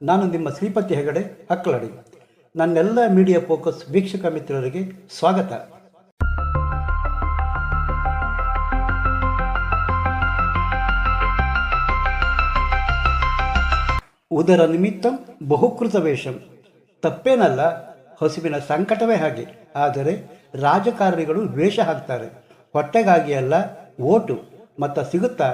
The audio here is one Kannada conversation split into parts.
ನಾನು ನಿಮ್ಮ ಶ್ರೀಪತಿ ಹೆಗಡೆ ಹಕ್ಕಲಡಿ. ನನ್ನೆಲ್ಲ ಮೀಡಿಯಾ ಫೋಕಸ್ ವೀಕ್ಷಕ ಮಿತ್ರರಿಗೆ ಸ್ವಾಗತ. ಉದರ ನಿಮಿತ್ತಂ ಬಹುಕೃತ ವೇಷಂ. ತಪ್ಪೇನಲ್ಲ, ಹಸುವಿನ ಸಂಕಟವೇ ಹಾಗೆ. ಆದರೆ ರಾಜಕಾರಣಿಗಳು ವೇಷ ಹಾಕ್ತಾರೆ. ಹೊಟ್ಟೆಗಾಗಿ ಅಲ್ಲ, ಓಟು ಮತ್ತು ಸಿಗುತ್ತಾ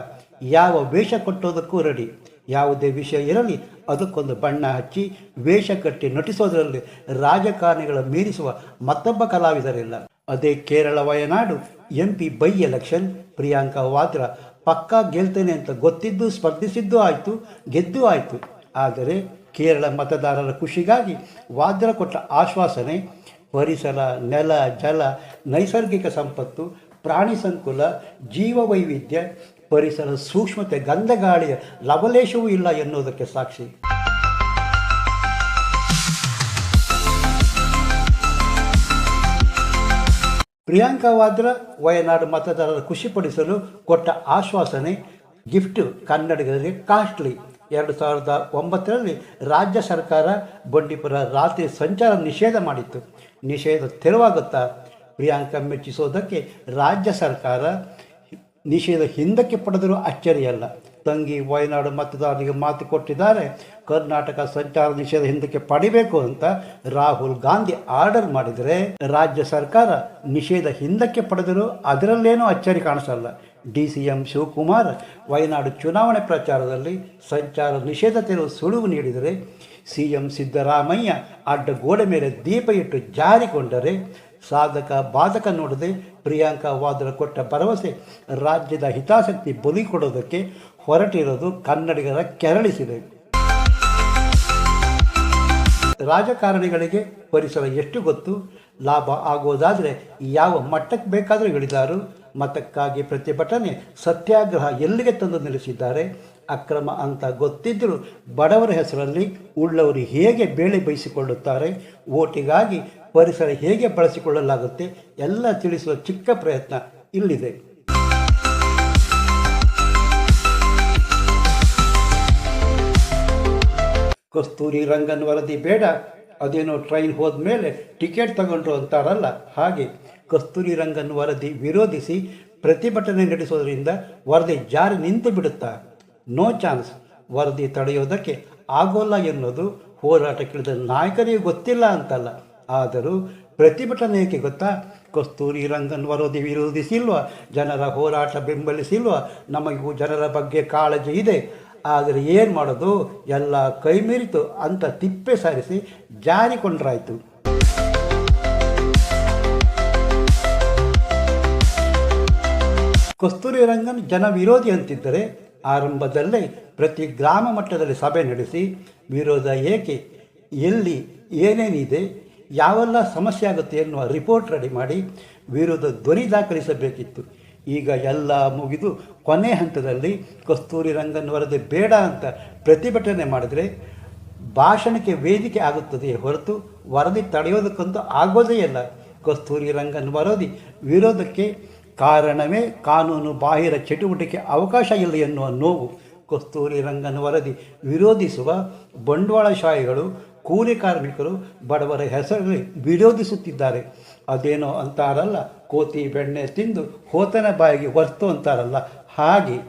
ಯಾವ ವೇಷ ಕೊಟ್ಟೋದಕ್ಕೂ ರೆಡಿ. ಯಾವುದೇ ವಿಷಯ ಇರಲಿ ಅದಕ್ಕೊಂದು ಬಣ್ಣ ಹಚ್ಚಿ ವೇಷ ಕಟ್ಟಿ ನಟಿಸೋದರಲ್ಲಿ ರಾಜಕಾರಣಿಗಳ ಮೀರಿಸುವ ಮತ್ತೊಬ್ಬ ಕಲಾವಿದರಿಲ್ಲ. ಅದೇ Kerala Wayanad MP by election. Priyanka Vadra ಪಕ್ಕಾ ಗೆಲ್ತೇನೆ ಅಂತ ಗೊತ್ತಿದ್ದು ಸ್ಪರ್ಧಿಸಿದ್ದೂ ಆಯಿತು, ಗೆದ್ದೂ ಆಯಿತು. ಆದರೆ ಕೇರಳ ಮತದಾರರ ಖುಷಿಗಾಗಿ ವಾದ್ರಾ ಕೊಟ್ಟ ಆಶ್ವಾಸನೆ ಪರಿಸರ, ನೆಲ, ಜಲ, ನೈಸರ್ಗಿಕ ಸಂಪತ್ತು, ಪ್ರಾಣಿ ಸಂಕುಲ, ಜೀವ ವೈವಿಧ್ಯ, ಪರಿಸರ ಸೂಕ್ಷ್ಮತೆ, ಗಂಧಗಾಳಿಯ ಲವಲೇಶವೂ ಇಲ್ಲ ಎನ್ನುವುದಕ್ಕೆ ಸಾಕ್ಷಿ. ಪ್ರಿಯಾಂಕಾ ವಾದ್ರಾ ವಯನಾಡು ಮತದಾರರ ಖುಷಿಪಡಿಸಲು ಕೊಟ್ಟ ಆಶ್ವಾಸನೆ ಗಿಫ್ಟ್ ಕನ್ನಡಿಗರಿಗೆ ಕಾಸ್ಟ್ಲಿ. 2009ರಲ್ಲಿ ರಾಜ್ಯ ಸರ್ಕಾರ ಬಂಡೀಪುರ ರಾತ್ರಿ ಸಂಚಾರ ನಿಷೇಧ ಮಾಡಿತ್ತು. ನಿಷೇಧ ತೆರವಾಗುತ್ತಾ? ಪ್ರಿಯಾಂಕಾ ಮೆಚ್ಚಿಸೋದಕ್ಕೆ ರಾಜ್ಯ ಸರ್ಕಾರ ನಿಷೇಧ ಹಿಂದಕ್ಕೆ ಪಡೆದರೂ ಅಚ್ಚರಿಯಲ್ಲ. ತಂಗಿ ವಯನಾಡು ಮತದಾರರಿಗೆ ಮಾತು ಕೊಟ್ಟಿದ್ದಾರೆ. ಕರ್ನಾಟಕ ಸಂಚಾರ ನಿಷೇಧ ಹಿಂದಕ್ಕೆ ಪಡಿಬೇಕು ಅಂತ ರಾಹುಲ್ ಗಾಂಧಿ ಆರ್ಡರ್ ಮಾಡಿದರೆ ರಾಜ್ಯ ಸರ್ಕಾರ ನಿಷೇಧ ಹಿಂದಕ್ಕೆ ಪಡೆದರೂ ಅದರಲ್ಲೇನೂ ಅಚ್ಚರಿ ಕಾಣಿಸಲ್ಲ. DCM ಶಿವಕುಮಾರ್ ವಯನಾಡು ಚುನಾವಣೆ ಪ್ರಚಾರದಲ್ಲಿ ಸಂಚಾರ ನಿಷೇಧ ತೆರವು ಸುಳುವು ನೀಡಿದರೆ CM ಸಿದ್ದರಾಮಯ್ಯ ಅಡ್ಡಗೋಡೆ ಮೇಲೆ ದೀಪ ಇಟ್ಟು ಜಾರಿಕೊಂಡರೆ ಸಾಧಕ ಬಾಧಕ ನೋಡದೆ ಪ್ರಿಯಾಂಕಾ ವಾದ್ರಾ ಕೊಟ್ಟ ಭರವಸೆ ರಾಜ್ಯದ ಹಿತಾಸಕ್ತಿ ಬಲಿ ಕೊಡೋದಕ್ಕೆ ಹೊರಟಿರೋದು ಕನ್ನಡಿಗರ ಕೆರಳಿಸಿದೆ. ರಾಜಕಾರಣಿಗಳಿಗೆ ಪರಿಸರ ಎಷ್ಟು ಗೊತ್ತು? ಲಾಭ ಆಗೋದಾದರೆ ಯಾವ ಮಟ್ಟಕ್ಕೆ ಬೇಕಾದರೂ ಇಳಿದಾರು. ಮತಕ್ಕಾಗಿ ಪ್ರತಿಭಟನೆ, ಸತ್ಯಾಗ್ರಹ ಎಲ್ಲಿಗೆ ತಂದು ನಿಲ್ಲಿಸಿದ್ದಾರೆ. ಅಕ್ರಮ ಅಂತ ಗೊತ್ತಿದ್ದರೂ ಬಡವರ ಹೆಸರಲ್ಲಿ ಉಳ್ಳವರು ಹೇಗೆ ಬೇಳೆ ಬಯಸಿಕೊಳ್ಳುತ್ತಾರೆ, ಓಟಿಗಾಗಿ ಪರಿಸರ ಹೇಗೆ ಬಳಸಿಕೊಳ್ಳಲಾಗುತ್ತೆ ಎಲ್ಲ ತಿಳಿಸುವ ಚಿಕ್ಕ ಪ್ರಯತ್ನ ಇಲ್ಲಿದೆ. ಕಸ್ತೂರಿ ರಂಗನ್ ವರದಿ ಬೇಡ, ಅದೇನೋ ಟ್ರೈನ್ ಹೋದ ಮೇಲೆ ಟಿಕೆಟ್ ತಗೊಂಡ್ರು ಅಂತಾರಲ್ಲ ಹಾಗೆ. ಕಸ್ತೂರಿ ರಂಗನ್ ವರದಿ ವಿರೋಧಿಸಿ ಪ್ರತಿಭಟನೆ ನಡೆಸೋದ್ರಿಂದ ವರದಿ ಜಾರಿ ನಿಂತು ಬಿಡುತ್ತಾ? No chance. ವರದಿ ತಡೆಯೋದಕ್ಕೆ ಆಗೋಲ್ಲ ಎನ್ನುವುದು ಹೋರಾಟಕ್ಕಿಳಿದ ನಾಯಕರಿಗೆ ಗೊತ್ತಿಲ್ಲ ಅಂತಲ್ಲ. ಆದರೂ ಪ್ರತಿಭಟನೆ ಏಕೆ ಗೊತ್ತಾ? ಕಸ್ತೂರಿ ರಂಗನ್ ವರದಿ ವಿರೋಧಿಸಿಲ್ವ? ಜನರ ಹೋರಾಟ ಬೆಂಬಲಿಸಿಲ್ವ? ನಮಗೂ ಜನರ ಬಗ್ಗೆ ಕಾಳಜಿ ಇದೆ, ಆದರೆ ಏನು ಮಾಡೋದು, ಎಲ್ಲ ಕೈ ಮೀರಿತು ಅಂತ ತಿಪ್ಪೆ ಸಾರಿಸಿ ಜಾರಿಕೊಂಡ್ರಾಯ್ತು. ಕಸ್ತೂರಿ ರಂಗನ್ ಜನ ವಿರೋಧಿ ಅಂತಿದ್ದರೆ ಆರಂಭದಲ್ಲೇ ಪ್ರತಿ ಗ್ರಾಮ ಮಟ್ಟದಲ್ಲಿ ಸಭೆ ನಡೆಸಿ ವಿರೋಧ ಏಕೆ, ಎಲ್ಲಿ ಏನೇನಿದೆ, ಯಾವೆಲ್ಲ ಸಮಸ್ಯೆ ಆಗುತ್ತೆ ಎನ್ನುವ ರಿಪೋರ್ಟ್ ರೆಡಿ ಮಾಡಿ ವಿರೋಧ ಧ್ವನಿ ದಾಖಲಿಸಬೇಕಿತ್ತು. ಈಗ ಎಲ್ಲ ಮುಗಿದು ಕೊನೆ ಹಂತದಲ್ಲಿ ಕಸ್ತೂರಿ ರಂಗನ್ ವರದಿ ಬೇಡ ಅಂತ ಪ್ರತಿಭಟನೆ ಮಾಡಿದರೆ ಭಾಷಣಕ್ಕೆ ವೇದಿಕೆ ಆಗುತ್ತದೆಯೇ ಹೊರತು ವರದಿ ತಡೆಯೋದಕ್ಕಂತೂ ಆಗೋದೇ ಇಲ್ಲ. ಕಸ್ತೂರಿ ರಂಗನ್ ವರದಿ ವಿರೋಧಕ್ಕೆ ಕಾರಣವೇ ಕಾನೂನು ಬಾಹಿರ ಚಟುವಟಿಕೆ ಅವಕಾಶ ಇಲ್ಲ ಎನ್ನುವ ನೋವು. ಕಸ್ತೂರಿ ರಂಗನ್ ವರದಿ ವಿರೋಧಿಸುವ ಬಂಡವಾಳಶಾಹಿಗಳು, ಕೂಲಿ ಕಾರ್ಮಿಕರು ಬಡವರ ಹೆಸರಲ್ಲಿ ವಿರೋಧಿಸುತ್ತಿದ್ದಾರೆ. ಅದೇನೋ ಅಂತಾರಲ್ಲ, ಕೋತಿ ಬೆಣ್ಣೆ ತಿಂದು ಹೋತನ ಬಾಯಿಗೆ ವರ್ತು ಅಂತಾರಲ್ಲ ಹಾಗೆ.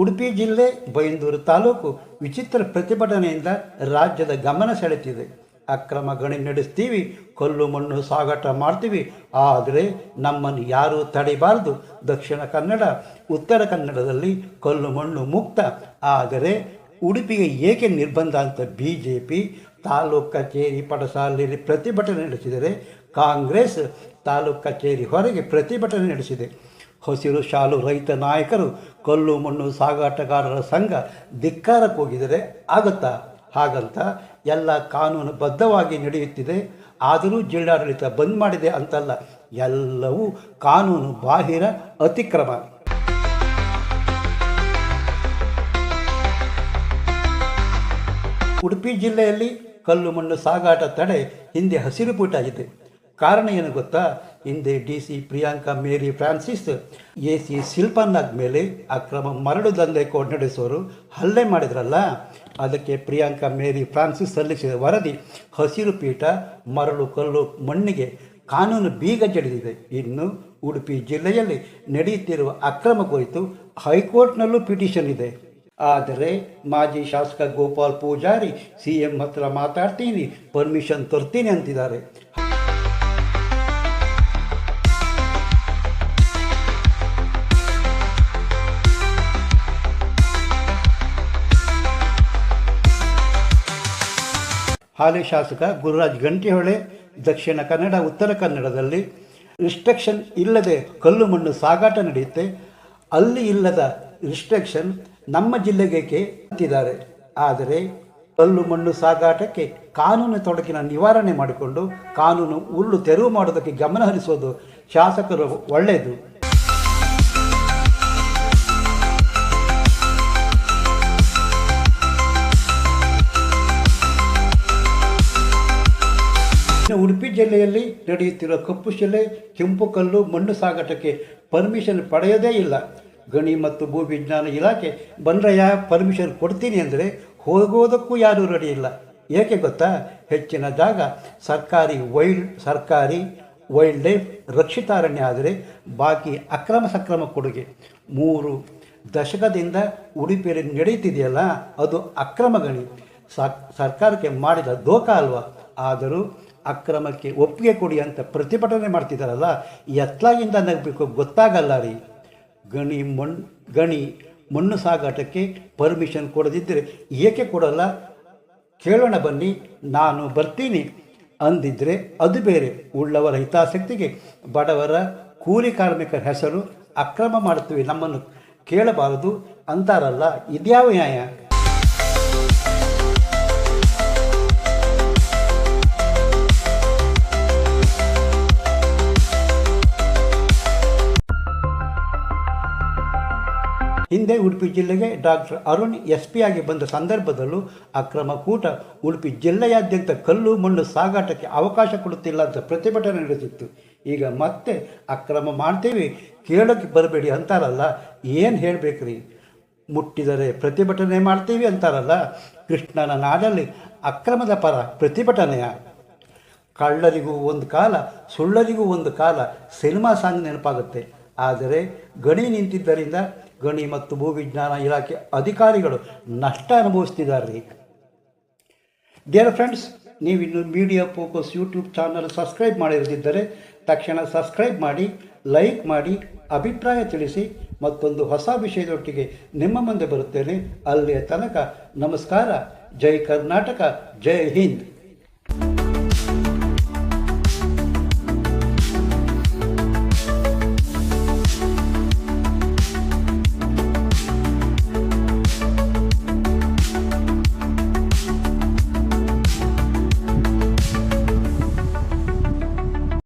ಉಡುಪಿ ಜಿಲ್ಲೆ ಬೈಂದೂರು ತಾಲೂಕು ವಿಚಿತ್ರ ಪ್ರತಿಭಟನೆಯಿಂದ ರಾಜ್ಯದ ಗಮನ ಸೆಳೆತಿದೆ. ಅಕ್ರಮ ಗಣಿ ನಡೆಸ್ತೀವಿ, ಕಲ್ಲು ಮಣ್ಣು ಸಾಗಾಟ ಮಾಡ್ತೀವಿ, ಆದರೆ ನಮ್ಮನ್ನು ಯಾರೂ ತಡೆಯಬಾರದು. ದಕ್ಷಿಣ ಕನ್ನಡ, ಉತ್ತರ ಕನ್ನಡದಲ್ಲಿ ಕಲ್ಲು ಮಣ್ಣು ಮುಕ್ತ. ಆದರೆ ಉಡುಪಿಗೆ ಏಕೆ ನಿರ್ಬಂಧ ಅಂತ BJP ತಾಲೂಕು ಕಚೇರಿ ಪಡಸಾಲೆಯಲ್ಲಿ ಪ್ರತಿಭಟನೆ ನಡೆಸಿದರೆ ಕಾಂಗ್ರೆಸ್ ತಾಲೂಕು ಕಚೇರಿ ಹೊರಗೆ ಪ್ರತಿಭಟನೆ ನಡೆಸಿದೆ. ಹಸಿರು ಶಾಲು ರೈತ ನಾಯಕರು, ಕಲ್ಲು ಮಣ್ಣು ಸಾಗಾಟಗಾರರ ಸಂಘ ಧಿಕ್ಕಾರಕ್ಕೆ ಹೋಗಿದರೆ ಆಗುತ್ತಾ? ಹಾಗಂತ ಎಲ್ಲ ಕಾನೂನು ಬದ್ಧವಾಗಿ ನಡೆಯುತ್ತಿದೆ, ಆದರೂ ಜಿಲ್ಲಾಡಳಿತ ಬಂದ್ ಮಾಡಿದೆ ಅಂತಲ್ಲ. ಎಲ್ಲವೂ ಕಾನೂನು ಬಾಹಿರ ಅತಿಕ್ರಮ. ಉಡುಪಿ ಜಿಲ್ಲೆಯಲ್ಲಿ ಕಲ್ಲು ಮಣ್ಣು ಸಾಗಾಟ ತಡೆ ಹಿಂದೆ ಹಸಿರು ಪುಟ ಇದೆ. ಕಾರಣ ಏನು ಗೊತ್ತಾ? ಹಿಂದೆ DC ಪ್ರಿಯಾಂಕಾ ಮೇರಿ ಫ್ರಾನ್ಸಿಸ್ AC ಶಿಲ್ಪನಾಗ್ ಮೇಲೆ ಅಕ್ರಮ ಮರಳು ದಂಧೆ ನಡೆಸೋರು ಹಲ್ಲೆ ಮಾಡಿದ್ರಲ್ಲ, ಅದಕ್ಕೆ ಪ್ರಿಯಾಂಕಾ ಮೇರಿ ಫ್ರಾನ್ಸಿಸ್ ಸಲ್ಲಿಸಿದ ವರದಿ ಹಸಿರು ಪೀಠ ಮರಳು ಕಲ್ಲು ಮಣ್ಣಿಗೆ ಕಾನೂನು ಬೀಗ ಜಡಿದಿದೆ. ಇನ್ನು ಉಡುಪಿ ಜಿಲ್ಲೆಯಲ್ಲಿ ನಡೆಯುತ್ತಿರುವ ಅಕ್ರಮ ಕುರಿತು ಹೈಕೋರ್ಟ್ನಲ್ಲೂ ಪಿಟಿಷನ್ ಇದೆ. ಆದರೆ ಮಾಜಿ ಶಾಸಕ ಗೋಪಾಲ್ ಪೂಜಾರಿ CM ಹತ್ರ ಮಾತಾಡ್ತೀನಿ, ಪರ್ಮಿಷನ್ ತರ್ತೀನಿ ಅಂತಿದ್ದಾರೆ. ಹಾಲಿ ಶಾಸಕ ಗುರುರಾಜ್ ಗಂಟಿಹೊಳೆ ದಕ್ಷಿಣ ಕನ್ನಡ ಉತ್ತರ ಕನ್ನಡದಲ್ಲಿ ರಿಸ್ಟ್ರಿಕ್ಷನ್ ಇಲ್ಲದೆ ಕಲ್ಲು ಮಣ್ಣು ಸಾಗಾಟ ನಡೆಯುತ್ತೆ, ಅಲ್ಲಿ ಇಲ್ಲದ ರಿಸ್ಟ್ರಿಕ್ಷನ್ ನಮ್ಮ ಜಿಲ್ಲೆಗೆ ಅಂತಿದ್ದಾರೆ. ಆದರೆ ಕಲ್ಲು ಮಣ್ಣು ಸಾಗಾಟಕ್ಕೆ ಕಾನೂನು ತೊಡಕಿನ ನಿವಾರಣೆ ಮಾಡಿಕೊಂಡು ಕಾನೂನು ಉರುಳು ತೆರವು ಮಾಡೋದಕ್ಕೆ ಗಮನ ಹರಿಸೋದು ಶಾಸಕರು ಒಳ್ಳೆಯದು. ಉಡುಪಿ ಜಿಲ್ಲೆಯಲ್ಲಿ ನಡೆಯುತ್ತಿರುವ ಕಪ್ಪು ಶಿಲೆ ಕೆಂಪು ಕಲ್ಲು ಮಣ್ಣು ಸಾಗಾಟಕ್ಕೆ ಪರ್ಮಿಷನ್ ಪಡೆಯೋದೇ ಇಲ್ಲ. ಗಣಿ ಮತ್ತು ಭೂವಿಜ್ಞಾನ ಇಲಾಖೆ ಬಂದ್ರಯ್ಯ ಪರ್ಮಿಷನ್ ಕೊಡ್ತೀನಿ ಅಂದರೆ ಹೋಗೋದಕ್ಕೂ ಯಾರೂ ರೆಡಿ ಇಲ್ಲ. ಏಕೆ ಗೊತ್ತಾ? ಹೆಚ್ಚಿನ ಜಾಗ ಸರ್ಕಾರಿ ವೈಲ್ಡ್ ಲೈಫ್ ರಕ್ಷಿತಾರಣ್ಯ ಆದರೆ ಬಾಕಿ ಅಕ್ರಮ ಸಕ್ರಮ ಕೊಡುಗೆ. 3 ದಶಕದಿಂದ ಉಡುಪಿಯಲ್ಲಿ ನಡೆಯುತ್ತಿದೆಯಲ್ಲ, ಅದು ಅಕ್ರಮ ಗಣಿ. ಸರ್ಕಾರಕ್ಕೆ ಮಾಡಿದ ದೋಖಾ ಅಲ್ವಾ? ಆದರೂ ಅಕ್ರಮಕ್ಕೆ ಒಪ್ಪಿಗೆ ಕೊಡಿ ಅಂತ ಪ್ರತಿಭಟನೆ ಮಾಡ್ತಿದ್ದಾರಲ್ಲ, ಎತ್ತಲಾಗಿಂದ ನಗಬೇಕು ಗೊತ್ತಾಗಲ್ಲ ರೀ. ಗಣಿ ಮಣ್ಣು ಸಾಗಾಟಕ್ಕೆ ಪರ್ಮಿಷನ್ ಕೊಡದಿದ್ದರೆ ಏಕೆ ಕೊಡಲ್ಲ ಕೇಳೋಣ ಬನ್ನಿ, ನಾನು ಬರ್ತೀನಿ ಅಂದಿದ್ದರೆ ಅದು ಬೇರೆ. ಉಳ್ಳವರ ಹಿತಾಸಕ್ತಿಗೆ ಬಡವರ ಕೂಲಿ ಕಾರ್ಮಿಕರ ಹೆಸರು ಅಕ್ರಮ ಮಾಡ್ತೀವಿ, ನಮ್ಮನ್ನು ಕೇಳಬಾರದು ಅಂತಾರಲ್ಲ, ಇದ್ಯಾವ ನ್ಯಾಯ? ಹಿಂದೆ ಉಡುಪಿ ಜಿಲ್ಲೆಗೆ ಡಾಕ್ಟರ್ ಅರುಣ್ SP ಆಗಿ ಬಂದ ಸಂದರ್ಭದಲ್ಲೂ ಅಕ್ರಮ ಕೂಟ ಉಡುಪಿ ಜಿಲ್ಲೆಯಾದ್ಯಂತ ಕಲ್ಲು ಮಣ್ಣು ಸಾಗಾಟಕ್ಕೆ ಅವಕಾಶ ಕೊಡುತ್ತಿಲ್ಲ ಅಂತ ಪ್ರತಿಭಟನೆ ನಡೆಸಿತ್ತು. ಈಗ ಮತ್ತೆ ಅಕ್ರಮ ಮಾಡ್ತೀವಿ ಕೇಳೋಕ್ಕೆ ಬರಬೇಡಿ ಅಂತಾರಲ್ಲ, ಏನು ಹೇಳಬೇಕ್ರಿ? ಮುಟ್ಟಿದರೆ ಪ್ರತಿಭಟನೆ ಮಾಡ್ತೀವಿ ಅಂತಾರಲ್ಲ, ಕೃಷ್ಣನ ನಾಡಲ್ಲಿ ಅಕ್ರಮದ ಪರ ಪ್ರತಿಭಟನೆಯ? ಕಳ್ಳರಿಗೂ ಒಂದು ಕಾಲ ಸುಳ್ಳರಿಗೂ ಒಂದು ಕಾಲ ಸಿನಿಮಾ ಸಾಂಗ್ ನೆನಪಾಗುತ್ತೆ. ಆದರೆ ಗಣಿ ನಿಂತಿದ್ದರಿಂದ ಗಣಿ ಮತ್ತು ಭೂವಿಜ್ಞಾನ ಇಲಾಖೆ ಅಧಿಕಾರಿಗಳು ನಷ್ಟ ಅನುಭವಿಸ್ತಿದ್ದಾರೆ. ಡಿಯರ್ ಫ್ರೆಂಡ್ಸ್, ನೀವಿನ್ನು media focus YouTube channel subscribe ಮಾಡಿರದಿದ್ದರೆ ತಕ್ಷಣ ಸಬ್ಸ್ಕ್ರೈಬ್ ಮಾಡಿ, ಲೈಕ್ ಮಾಡಿ, ಅಭಿಪ್ರಾಯ ತಿಳಿಸಿ. ಮತ್ತೊಂದು ಹೊಸ ವಿಷಯದೊಟ್ಟಿಗೆ ನಿಮ್ಮ ಮುಂದೆ ಬರುತ್ತೇನೆ. ಅಲ್ಲಿಯ ತನಕ ನಮಸ್ಕಾರ. ಜೈ ಕರ್ನಾಟಕ, ಜೈ ಹಿಂದ್.